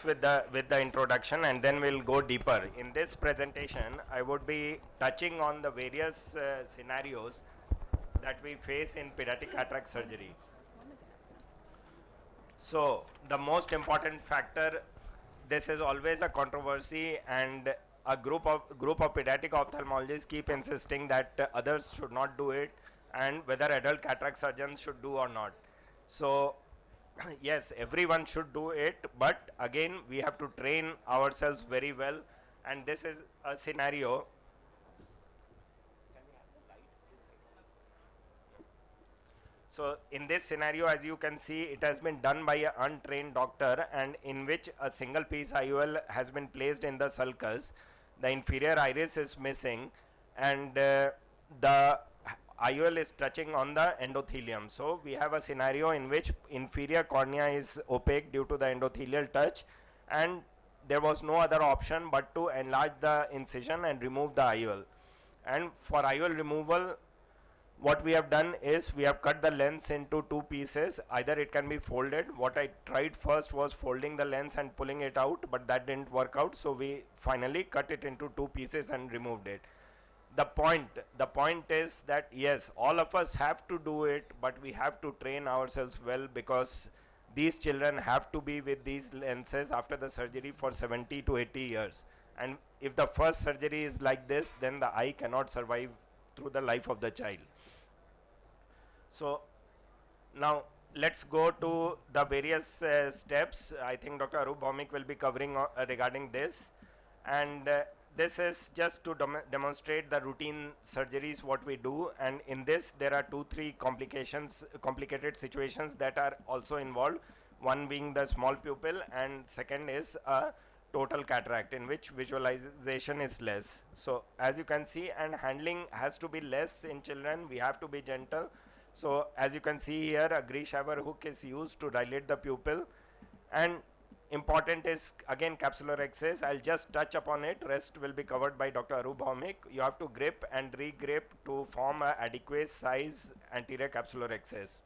with the introduction, and then we'll go deeper. In this presentation, I would be touching on the various scenarios that we face in pediatric cataract surgery. So the most important factor, this is always a controversy, and a group of pediatric ophthalmologists keep insisting that others should not do it, and whether adult cataract surgeons should do or not. So yes, everyone should do it, but again we have to train ourselves very well, and this is a scenario. So in this scenario, as you can see, it has been done by an untrained doctor, and in which a single piece IOL has been placed in the sulcus. The inferior iris is missing, and the IOL is touching on the endothelium. So we have a scenario in which inferior cornea is opaque due to the endothelial touch, and there was no other option but to enlarge the incision and remove the IOL. And for IOL removal, what we have done is we have cut the lens into two pieces. Either it can be folded. What I tried first was folding the lens and pulling it out, but that didn't work out, so we finally cut it into two pieces and removed it. The point is that yes, all of us have to do it, but we have to train ourselves well, because these children have to be with these lenses after the surgery for 70 to 80 years, and if the first surgery is like this, then the eye cannot survive through the life of the child. So now let's go to the various steps. I think Dr. Arup Bhaumik will be covering regarding this, and this is just to demonstrate the routine surgeries what we do, and in this there are 2-3 complicated situations that are also involved, one being the small pupil, and second is a total cataract in which visualization is less. So as you can see, and handling has to be less in children, we have to be gentle. So as you can see here, a Grishaver hook is used to dilate the pupil, and important is again capsular excess. I'll just touch upon it, rest will be covered by Dr. Arup Bhaumik. You have to grip and re-grip to form a adequate size anterior capsular excess,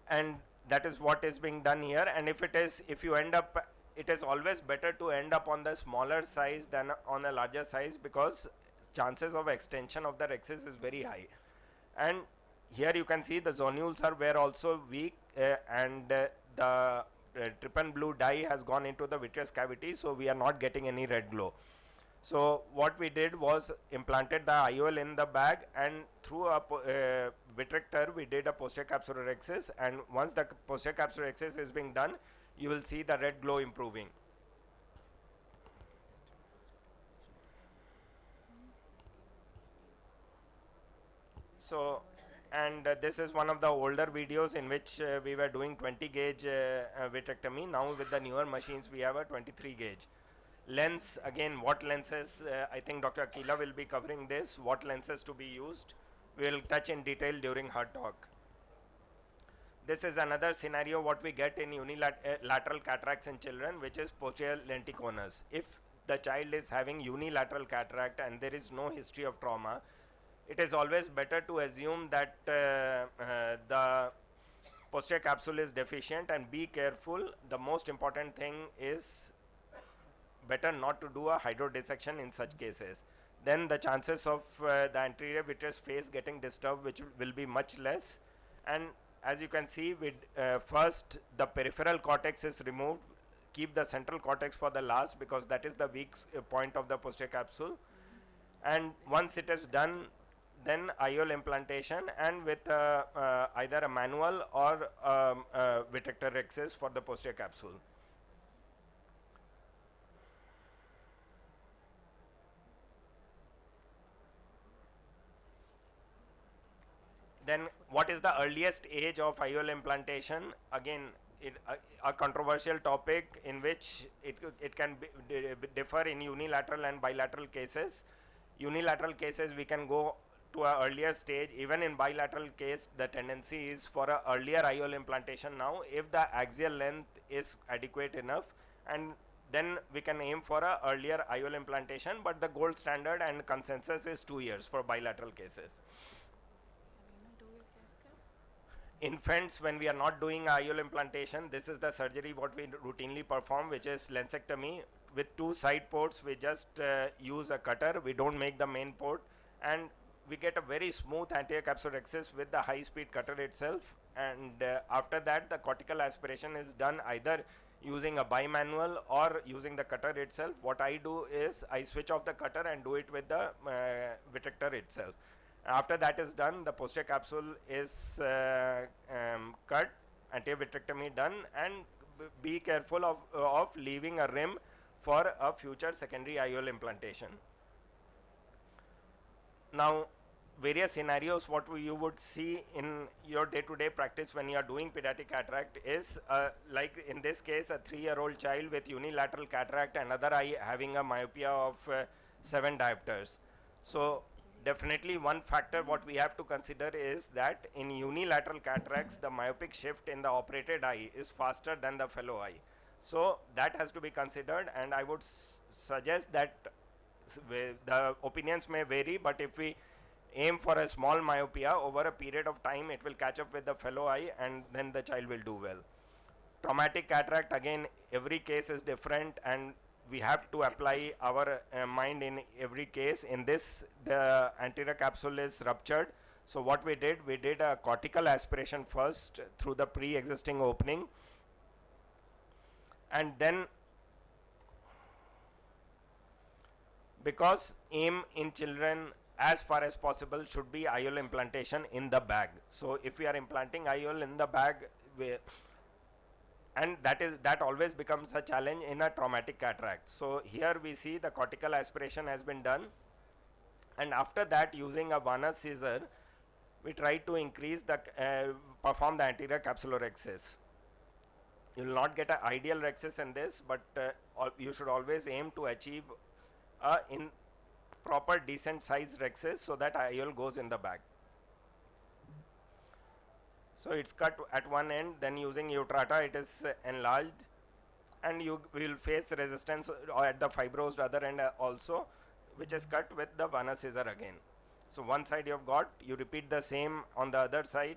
and that is what is being done here. And if you end up, it is always better to end up on the smaller size than on a larger size, because chances of extension of the excess is very high. And here you can see the zonules were also weak, and the trypan blue dye has gone into the vitreous cavity, so we are not getting any red glow. So what we did was implanted the IOL in the bag, and through a vitrector we did a posterior capsular excess, and once the posterior capsular excess is being done, you will see the red glow improving. So, and this is one of the older videos in which we were doing 20 gauge vitrectomy. Now with the newer machines we have a 23 gauge. Lens, again, what lenses, I think Dr. Akila will be covering this, what lenses to be used. We will touch in detail during her talk. This is another scenario what we get in unilateral cataracts in children, which is posterior lenticonus. If the child is having unilateral cataract and there is no history of trauma, it is always better to assume that the posterior capsule is deficient, and be careful. The most important thing is better not to do a hydrodissection in such cases. Then the chances of the anterior vitreous face getting disturbed which will be much less. And as you can see, with first the peripheral cortex is removed. Keep the central cortex for the last, because that is the weak point of the posterior capsule. And once it is done, then IOL implantation, and with either a manual or vitrector excess for the posterior capsule. Then what is the earliest age of IOL implantation? Again, a controversial topic in which it can differ in unilateral and bilateral cases. Unilateral cases we can go to an earlier stage. Even in bilateral case, the tendency is for an earlier IOL implantation now, if the axial length is adequate enough, and then we can aim for an earlier IOL implantation, but the gold standard and consensus is 2 years for bilateral cases. infants, when we are not doing IOL implantation, this is the surgery what we routinely perform, which is lensectomy. With two side ports, we just use a cutter, we don't make the main port, and we get a very smooth anterior capsulorhexis with the high speed cutter itself. And after that, the cortical aspiration is done either using a bimanual or using the cutter itself. What I do is I switch off the cutter and do it with the vitrector itself. After that is done, the posterior capsule is cut, anterior vitrectomy done, and be careful of leaving a rim for a future secondary IOL implantation. Now, various scenarios what you would see in your day-to-day practice when you are doing pediatric cataract is like in this case a 3-year-old child with unilateral cataract, another eye having a myopia of 7 diopters. So definitely one factor what we have to consider is that in unilateral cataracts the myopic shift in the operated eye is faster than the fellow eye. So that has to be considered, and I would suggest that the opinions may vary, but if we aim for a small myopia over a period of time, it will catch up with the fellow eye and then the child will do well. Traumatic cataract, again every case is different and we have to apply our mind in every case. In this, the anterior capsule is ruptured, so what we did a cortical aspiration first through the pre-existing opening, and then because aim in children as far as possible should be IOL implantation in the bag. So if we are implanting IOL in the bag, and that always becomes a challenge in a traumatic cataract. So here we see the cortical aspiration has been done, and after that using a Vannas scissor we try to increase the perform the anterior capsulorhexis. You will not get an ideal rhexis in this, but you should always aim to achieve in proper decent size rhexis so that IOL goes in the bag. So it's cut at one end, then using Utrata it is enlarged, and you will face resistance at the fibrosed other end also, which is cut with the Vannas scissor again. So one side you have got, you repeat the same on the other side,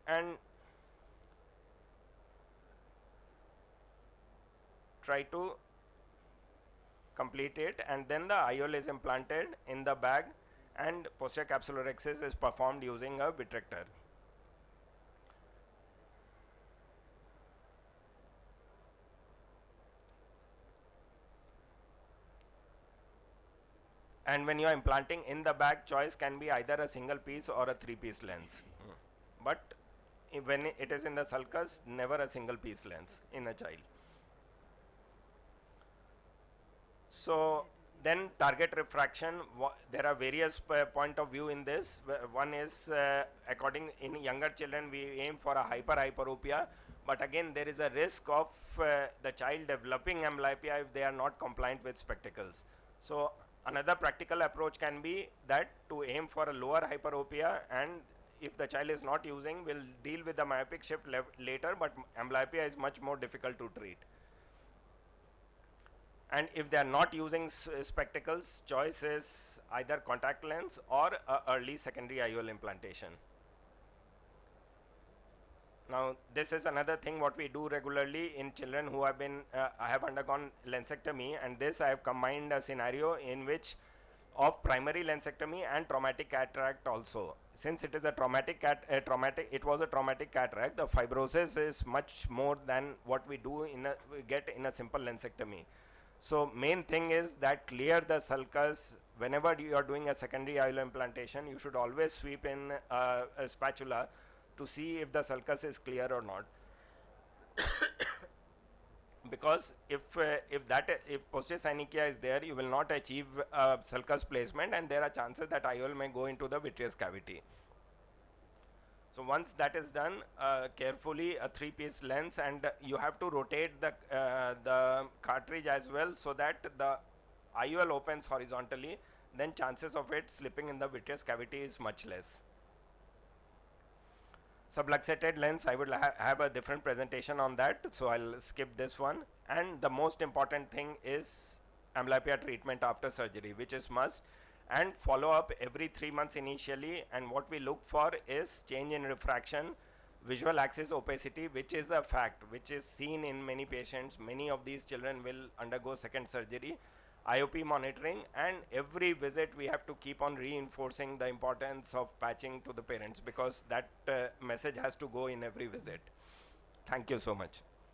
and try to complete it, and then the IOL is implanted in the bag and posterior capsulorhexis is performed using a vitrector. And when you are implanting in the bag, choice can be either a single piece or a 3-piece lens. But when it is in the sulcus, never a single piece lens in a child. So then target refraction, there are various point of view in this. One is according in younger children we aim for a hyperopia, but again there is a risk of the child developing amblyopia if they are not compliant with spectacles. So another practical approach can be that to aim for a lower hyperopia, and if the child is not using, we'll deal with the myopic shift later, but amblyopia is much more difficult to treat. And if they are not using spectacles, choice is either contact lens or early secondary IOL implantation. Now this is another thing what we do regularly in children who have been have undergone lensectomy, and this I have combined a scenario in which of primary lensectomy and traumatic cataract also. Since it is a traumatic cataract, the fibrosis is much more than what we do we get in a simple lensectomy. So main thing is that clear the sulcus. Whenever you are doing a secondary IOL implantation, you should always sweep in a spatula to see if the sulcus is clear or not. Because if posterior synechia is there, you will not achieve sulcus placement, and there are chances that IOL may go into the vitreous cavity. So once that is done, carefully a 3-piece lens, and you have to rotate the cartridge as well so that the IOL opens horizontally, then chances of it slipping in the vitreous cavity is much less. Subluxated lens, I will have a different presentation on that, so I'll skip this one. And the most important thing is amblyopia treatment after surgery, which is must. and follow up every 3 months initially. And what we look for is change in refraction, visual axis opacity, which is a fact which is seen in many patients. Many of these children will undergo second surgery. IOP monitoring, and every visit we have to keep on reinforcing the importance of patching to the parents, because that message has to go in every visit. Thank you so much.